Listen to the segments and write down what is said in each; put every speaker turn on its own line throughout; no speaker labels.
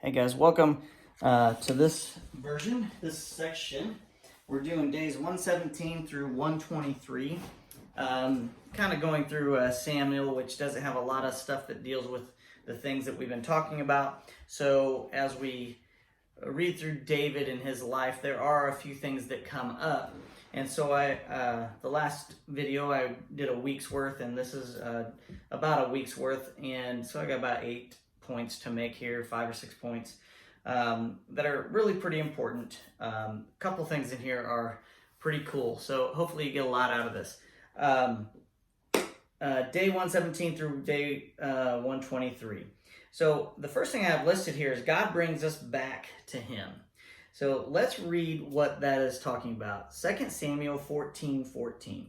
Hey guys, welcome to this section. We're doing days 117 through 123. Kind of going through Samuel, which doesn't have a lot of stuff that deals with the things that we've been talking about. So as we read through David and his life, there are a few things that come up. And so the last video I did a week's worth, and this is about a week's worth. And so I got about 8 points to make here, 5 or 6 points that are really pretty important. A couple things in here are pretty cool, so hopefully you get a lot out of this. Day 117 through day 123. So the first thing I have listed here is God brings us back to him. So let's read what that is talking about. 2 Samuel 14:14.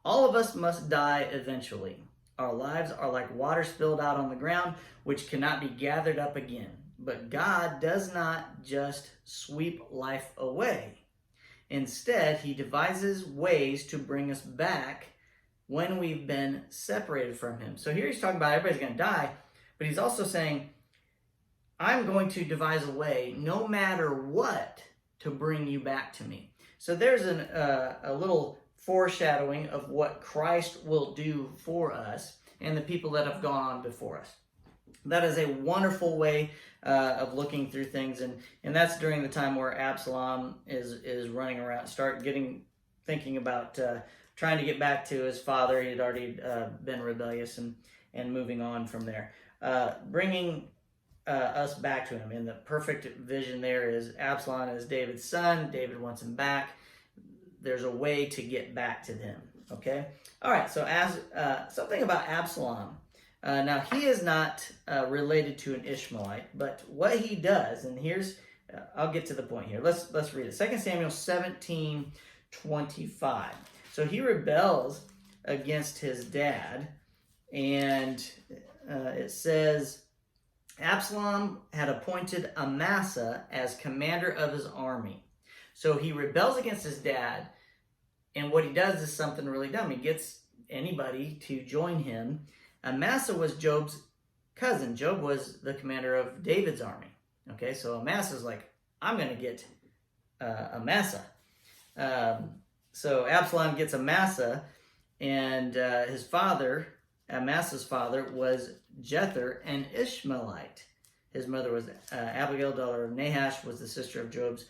All of us must die eventually. Our lives are like water spilled out on the ground, which cannot be gathered up again. But God does not just sweep life away. Instead, he devises ways to bring us back when we've been separated from him. So here he's talking about everybody's going to die, but he's also saying, I'm going to devise a way, no matter what, to bring you back to me. So there's a little foreshadowing of what Christ will do for us and the people that have gone on before us. That is a wonderful way of looking through things, and that's during the time where Absalom is running around, thinking about trying to get back to his father. He had already been rebellious and moving on from there. Bringing us back to him, and the perfect vision there is Absalom is David's son. David wants him back. There's a way to get back to them. Okay. All right. So as something about Absalom. Now he is not related to an Ishmaelite, but what he does, and here's I'll get to the point here. Let's read it. 2 Samuel 17:25. So he rebels against his dad, and it says Absalom had appointed Amasa as commander of his army. So he rebels against his dad, and what he does is something really dumb. He gets anybody to join him. Amasa was Job's cousin. Job was the commander of David's army. Okay, so Amasa's like, I'm going to get Amasa. So Absalom gets Amasa, and his father, Amasa's father, was Jether, an Ishmaelite. His mother was Abigail, daughter of Nahash, was the sister of Job's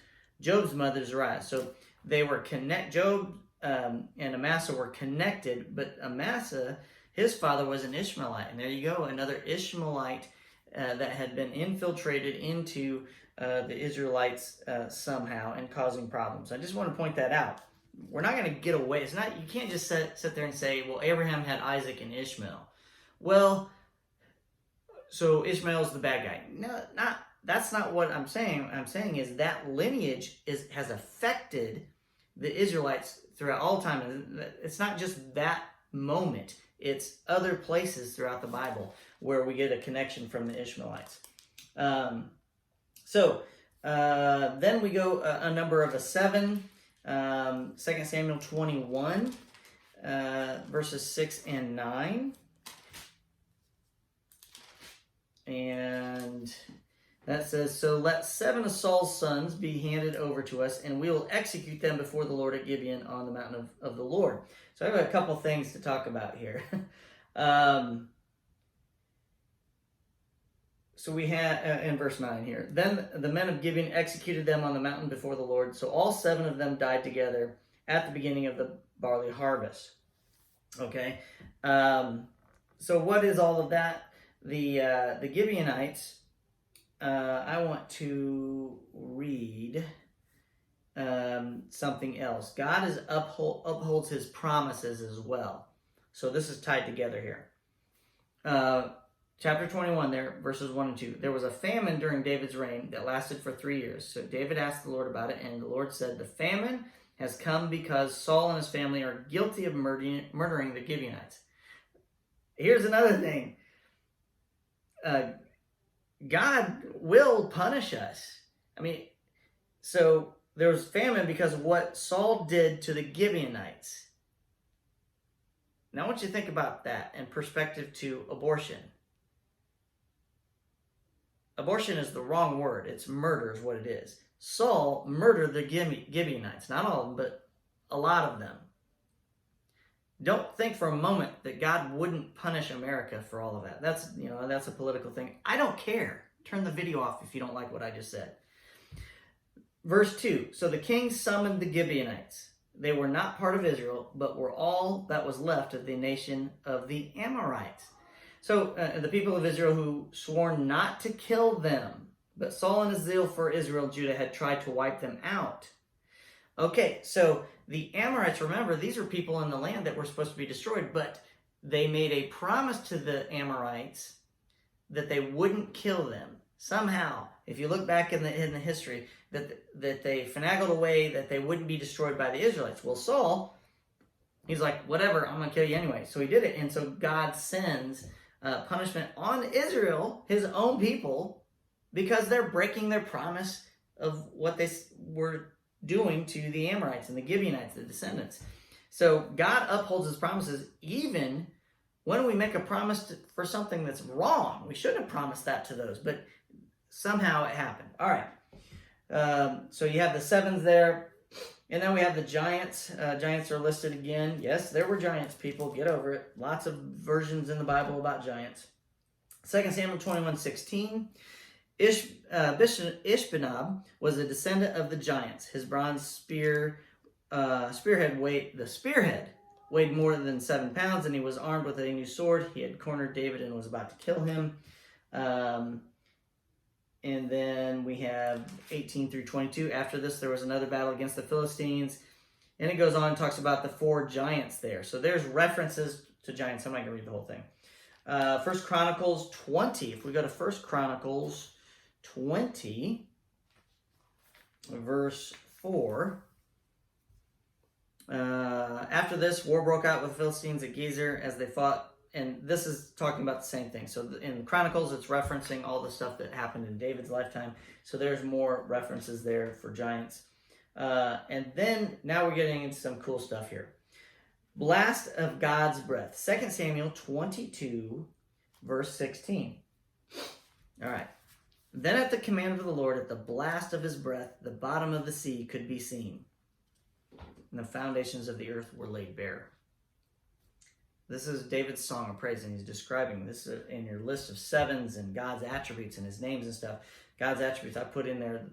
mother, Zariah. So they were Job and Amasa were connected, but Amasa, his father, was an Ishmaelite. And there you go, another Ishmaelite that had been infiltrated into the Israelites somehow and causing problems. I just want to point that out. We're not going to get away. It's not. You can't just sit there and say, well, Abraham had Isaac and Ishmael. Well, so Ishmael's the bad guy. No, that's not what I'm saying. What I'm saying is that lineage has affected the Israelites throughout all time. It's not just that moment. It's other places throughout the Bible where we get a connection from the Ishmaelites. Then we go a number of 7. 2 Samuel 21, verses 6 and 9. And that says, so let 7 of Saul's sons be handed over to us, and we will execute them before the Lord at Gibeon on the mountain of the Lord. So I have a couple things to talk about here. So we had, in verse 9 here, then the men of Gibeon executed them on the mountain before the Lord. So all 7 of them died together at the beginning of the barley harvest. Okay. So what is all of that? The Gibeonites, I want to read something else. God upholds his promises as well. So this is tied together here. Chapter 21 there, verses 1 and 2. There was a famine during David's reign that lasted for 3 years. So David asked the Lord about it, and the Lord said, the famine has come because Saul and his family are guilty of murdering the Gibeonites. Here's another thing. God will punish us. I mean, so there was famine because of what Saul did to the Gibeonites. Now I want you to think about that in perspective to abortion. abortion is the wrong word. It's murder is what it is. Saul murdered the Gibeonites. Not all of them, but a lot of them. Don't think for a moment that God wouldn't punish America for all of that. That's a political thing. I don't care. Turn the video off if you don't like what I just said. Verse 2. So the king summoned the Gibeonites. They were not part of Israel, but were all that was left of the nation of the Amorites. So the people of Israel who swore not to kill them, but Saul in his zeal for Israel, Judah had tried to wipe them out. Okay, so the Amorites, remember, these are people in the land that were supposed to be destroyed, but they made a promise to the Amorites that they wouldn't kill them. Somehow, if you look back in the history, that they finagled away that they wouldn't be destroyed by the Israelites. Well, Saul, he's like, whatever, I'm going to kill you anyway. So he did it, and so God sends punishment on Israel, his own people, because they're breaking their promise of what they were doing to the Amorites and the Gibeonites, the descendants. So God upholds his promises even when we make a promise for something that's wrong. We shouldn't have promised that to those, but somehow it happened. All right. So you have the sevens there, and then we have the giants. Giants are listed again. Yes, there were giants, people. Get over it. Lots of versions in the Bible about giants. 2 Samuel 21:16. Ishbenob was a descendant of the giants. His bronze spearhead weighed more than 7 pounds, and he was armed with a new sword. He had cornered David and was about to kill him. And then we have 18 through 22. After this, there was another battle against the Philistines. And it goes on and talks about the 4 giants there. So there's references to giants. I'm not going to read the whole thing. 1 Chronicles 20. If we go to 1 Chronicles 20, verse 4. After this, war broke out with the Philistines at Gezer as they fought. And this is talking about the same thing. So in Chronicles, it's referencing all the stuff that happened in David's lifetime. So there's more references there for giants. And then now we're getting into some cool stuff here. Blast of God's breath. 2 Samuel 22, verse 16. All right. Then at the command of the Lord, at the blast of his breath, the bottom of the sea could be seen, and the foundations of the earth were laid bare. This is David's song of praise, and he's describing this in your list of sevens and God's attributes and his names and stuff. God's attributes, I put in there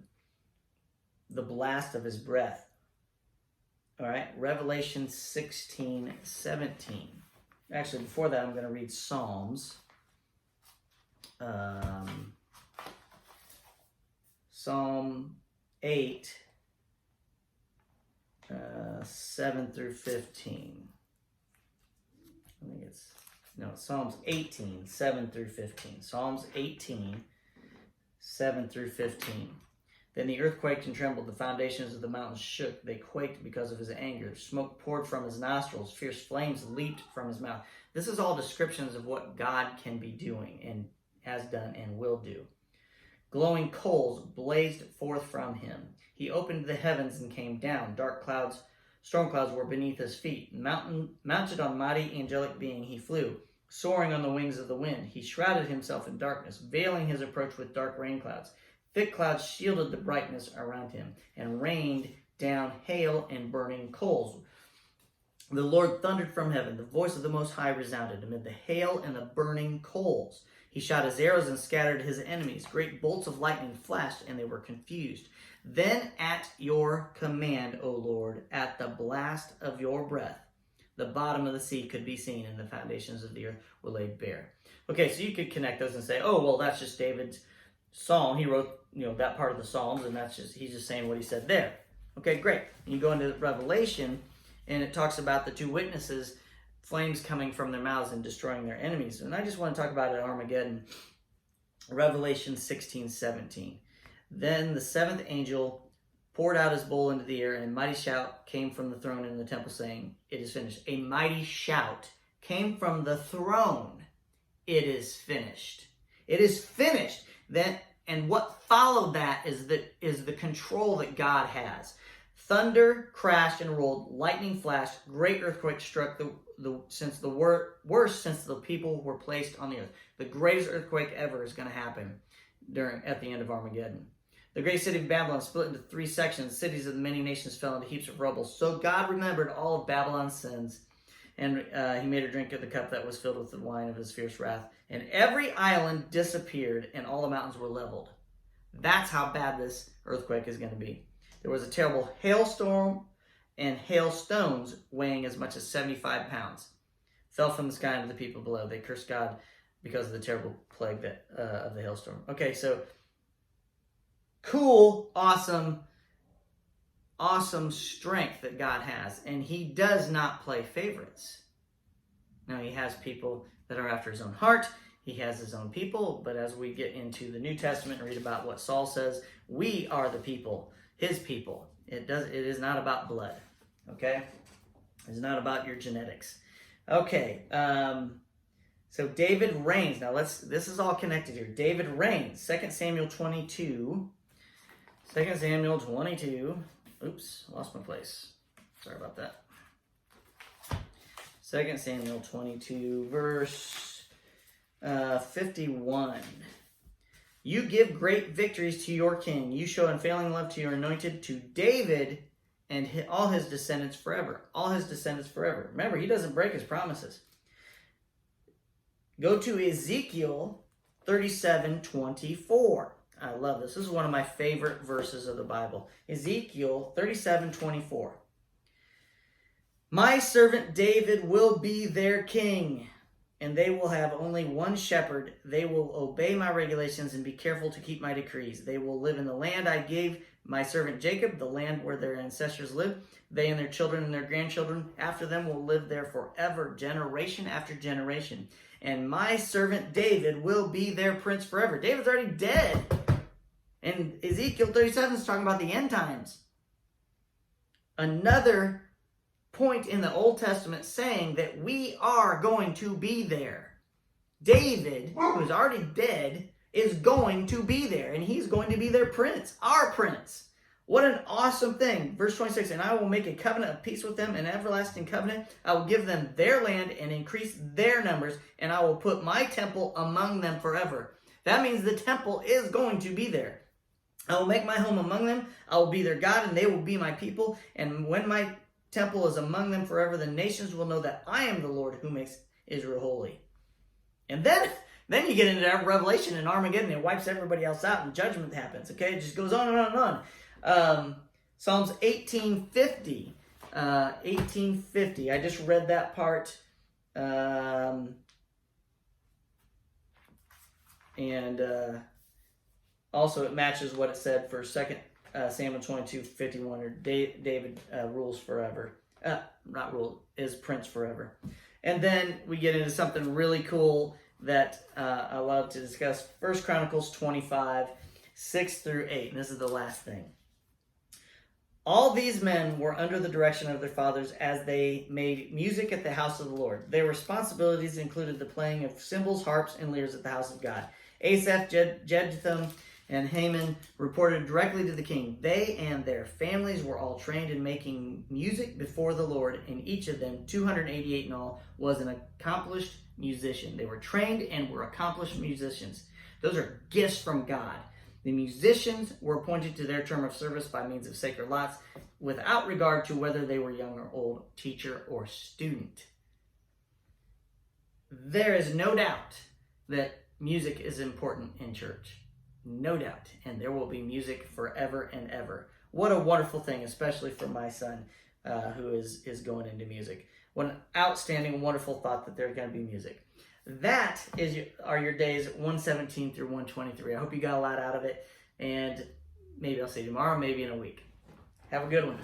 the blast of his breath. All right, Revelation 16:17. Actually, before that, I'm going to read Psalms. Psalm 8, 7 through 15. I think it's Psalms 18, 7 through 15. Psalms 18, 7 through 15. Then the earth quaked and trembled. The foundations of the mountains shook. They quaked because of his anger. Smoke poured from his nostrils. Fierce flames leaped from his mouth. This is all descriptions of what God can be doing and has done and will do. Glowing coals blazed forth from him. He opened the heavens and came down. Dark clouds, storm clouds were beneath his feet. Mounted on mighty angelic being, he flew, soaring on the wings of the wind. He shrouded himself in darkness, veiling his approach with dark rain clouds. Thick clouds shielded the brightness around him and rained down hail and burning coals. The Lord thundered from heaven. The voice of the Most High resounded amid the hail and the burning coals. He shot his arrows and scattered his enemies. Great bolts of lightning flashed, and they were confused. Then at your command, O Lord, at the blast of your breath, the bottom of the sea could be seen, and the foundations of the earth were laid bare. Okay, so you could connect those and say, oh, well, that's just David's psalm. He wrote, that part of the Psalms, and he's just saying what he said there. Okay, great. And you go into Revelation, and it talks about the 2 witnesses, flames coming from their mouths and destroying their enemies. And I just want to talk about it at Armageddon. Revelation 16:17. Then the 7th angel poured out his bowl into the air, and a mighty shout came from the throne in the temple, saying, "It is finished." A mighty shout came from the throne. It is finished. It is finished. Then, and what followed that is the control that God has. Thunder crashed and rolled, lightning flashed, great earthquake struck worst since the people were placed on the earth. The greatest earthquake ever is going to happen. at the end of Armageddon. The great city of Babylon split into 3 sections. Cities of the many nations fell into heaps of rubble. So God remembered all of Babylon's sins, and he made her drink of the cup that was filled with the wine of his fierce wrath. And every island disappeared, and all the mountains were leveled. That's how bad this earthquake is going to be. There was a terrible hailstorm, and hailstones weighing as much as 75 pounds fell from the sky into the people below. They cursed God because of the terrible plague of the hailstorm. Okay, so cool, awesome strength that God has. And he does not play favorites. Now, he has people that are after his own heart. He has his own people. But as we get into the New Testament and read about what Saul says, we are the people, his people. It is not about blood. Okay? It's not about your genetics. Okay. So David reigns. Now, this is all connected here. David reigns. 2 Samuel 22. 2 Samuel 22. Oops, lost my place. Sorry about that. 2 Samuel 22, verse 51. You give great victories to your king. You show unfailing love to your anointed, to David and all his descendants forever. All his descendants forever. Remember, he doesn't break his promises. Go to Ezekiel 37:24. I love this. This is one of my favorite verses of the Bible. Ezekiel 37:24. My servant David will be their king, and they will have only one shepherd. They will obey my regulations and be careful to keep my decrees. They will live in the land I gave my servant Jacob, the land where their ancestors lived. They and their children and their grandchildren after them will live there forever, generation after generation. And my servant David will be their prince forever. David's already dead. And Ezekiel 37 is talking about the end times. Another point in the Old Testament saying that we are going to be there. David, who is already dead, is going to be there. And he's going to be their prince, our prince. What an awesome thing. Verse 26, and I will make a covenant of peace with them, an everlasting covenant. I will give them their land and increase their numbers, and I will put my temple among them forever. That means the temple is going to be there. I will make my home among them. I will be their God, and they will be my people. And when my temple is among them forever, the nations will know that I am the Lord who makes Israel holy. And then you get into Revelation and Armageddon. It wipes everybody else out, and judgment happens. Okay, it just goes on and on and on. Psalms 18:50. 18:50. I just read that part. Also it matches what it said for 2 Samuel 22:51, or David rules forever. Not rule, is prince forever. And then we get into something really cool that I love to discuss. 1 Chronicles 25:6-8. And this is the last thing. All these men were under the direction of their fathers as they made music at the house of the Lord. Their responsibilities included the playing of cymbals, harps, and lyres at the house of God. Asaph, Jeduthun, and Haman reported directly to the king. They and their families were all trained in making music before the Lord, and each of them, 288 in all, was an accomplished musician. They were trained and were accomplished musicians. Those are gifts from God. The musicians were appointed to their term of service by means of sacred lots, without regard to whether they were young or old, teacher or student. There is no doubt that music is important in church. No doubt. And there will be music forever and ever. What a wonderful thing, especially for my son who is going into music. What an outstanding, wonderful thought that there's going to be music. That are your days 117 through 123. I hope you got a lot out of it. And maybe I'll see you tomorrow, maybe in a week. Have a good one.